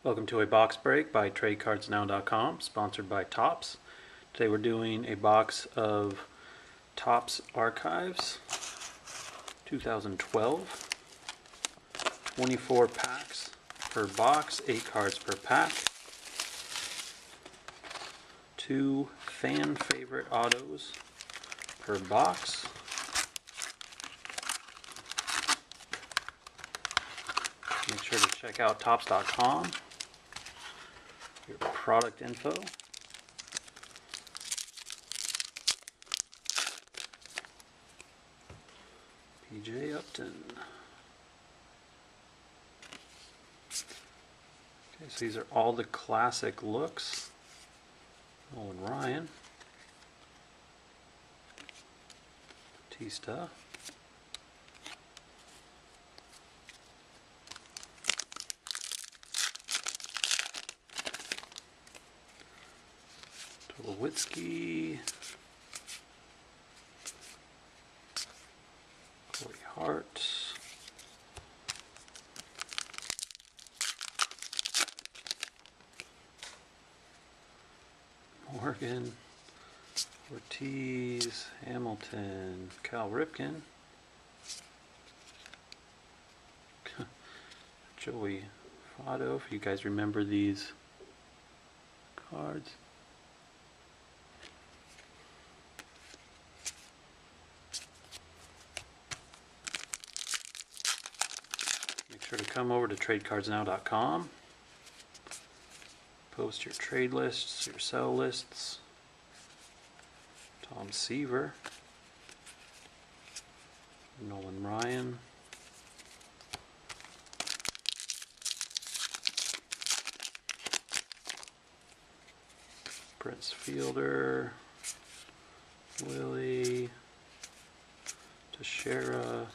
Welcome to a box break by TradeCardsNow.com, sponsored by Topps. Today we're doing a box of Topps Archives 2012. 24 packs per box, 8 cards per pack. 2 fan favorite autos per box. Make sure to check out Topps.com. Your product info. PJ Upton. Okay, so these are all the classic looks. Nolan Ryan. Batista. Tulowitzki, Corey Hart, Morgan, Ortiz, Hamilton, Cal Ripken, Joey Votto, if you guys remember these cards. Make sure to come over to TradeCardsNow.com. Post your trade lists, your sell lists. Tom Seaver. Nolan Ryan. Prince Fielder. Willie. Teixeira.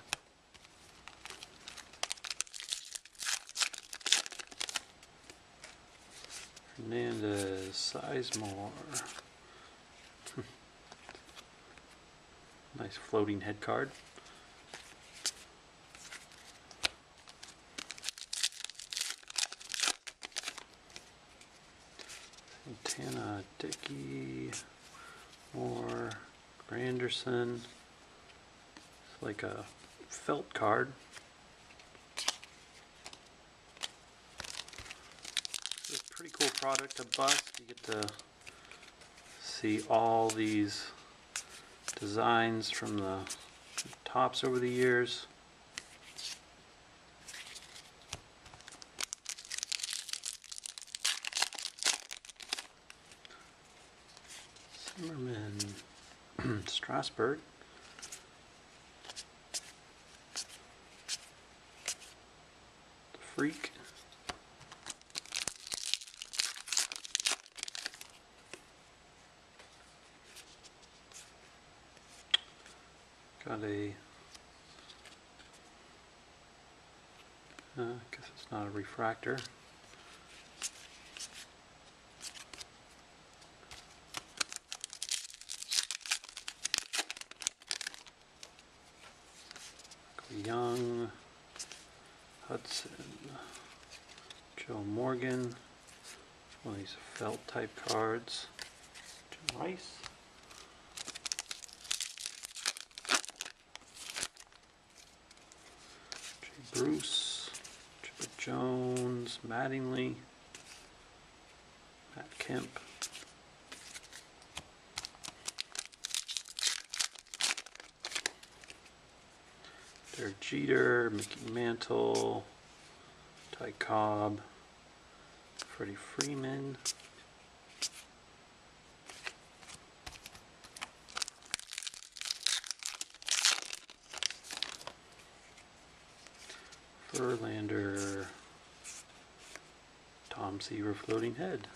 Hernandez, Sizemore. Nice floating head card. Santana, Dickey, Moore, Granderson. It's like a felt card. It's a pretty cool product to bust. You get to see all these designs from the Topps over the years. Zimmerman, Strasburg. The Freak. Got a, I guess it's not a refractor. Young, Hudson, Joe Morgan, one of these felt type cards. Jim Rice. Bruce, Chipper Jones, Mattingly, Matt Kemp, Derek Jeter, Mickey Mantle, Ty Cobb, Freddie Freeman, Verlander, Tom Seaver floating head.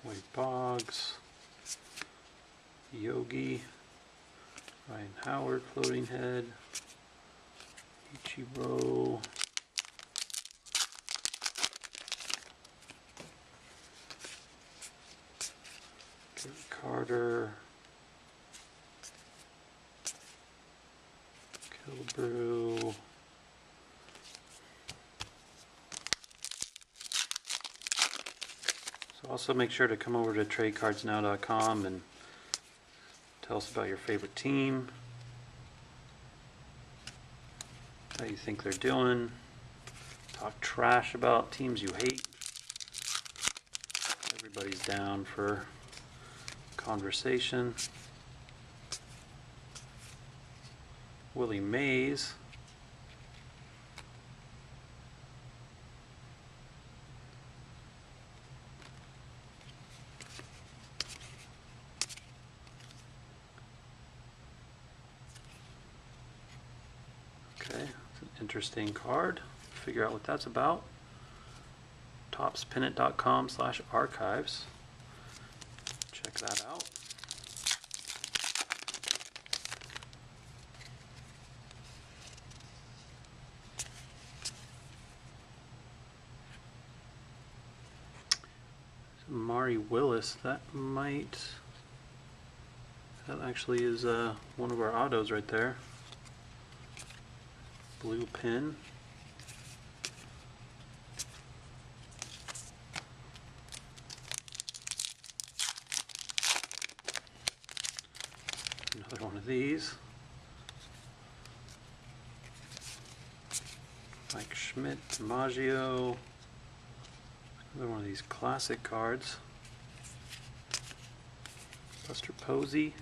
Wade Boggs, Yogi, Ryan Howard floating head, Ichiro, Gary Carter, Brew. So also make sure to come over to tradecardsnow.com and tell us about your favorite team, how you think they're doing, talk trash about teams you hate. Everybody's down for conversation. Willie Mays. Okay, it's an interesting card. Figure out what that's about. Topspennant.com/archives. Check that out. Mari Willis, that actually is one of our autos right there. Blue pin. Another one of these. Mike Schmidt, DiMaggio. Another one of these classic cards. Buster Posey.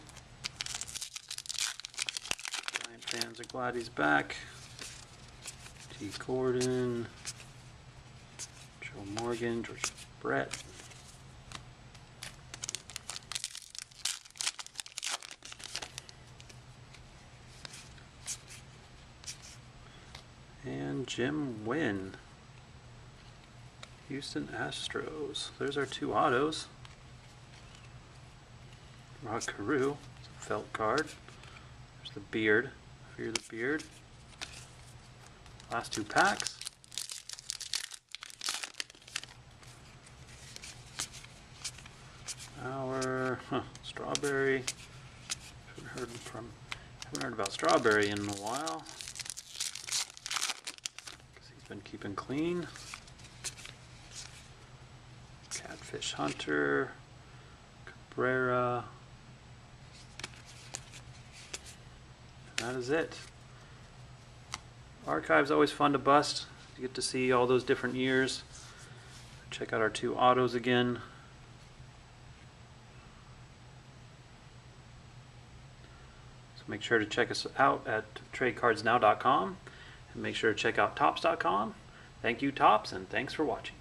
Giant fans are glad he's back. T. Gordon. Joe Morgan, George Brett. And Jim Wynn. Houston Astros. There's our two autos. Rod Carew. It's a felt card. There's the beard. Fear the beard. Last two packs. Our Strawberry. Haven't heard about Strawberry in a while. Because he's been keeping clean. Catfish Hunter, Cabrera, and that is it. Archive's always fun to bust. You get to see all those different years. Check out our two autos again. So make sure to check us out at tradecardsnow.com and make sure to check out Topps.com. Thank you, Topps, and thanks for watching.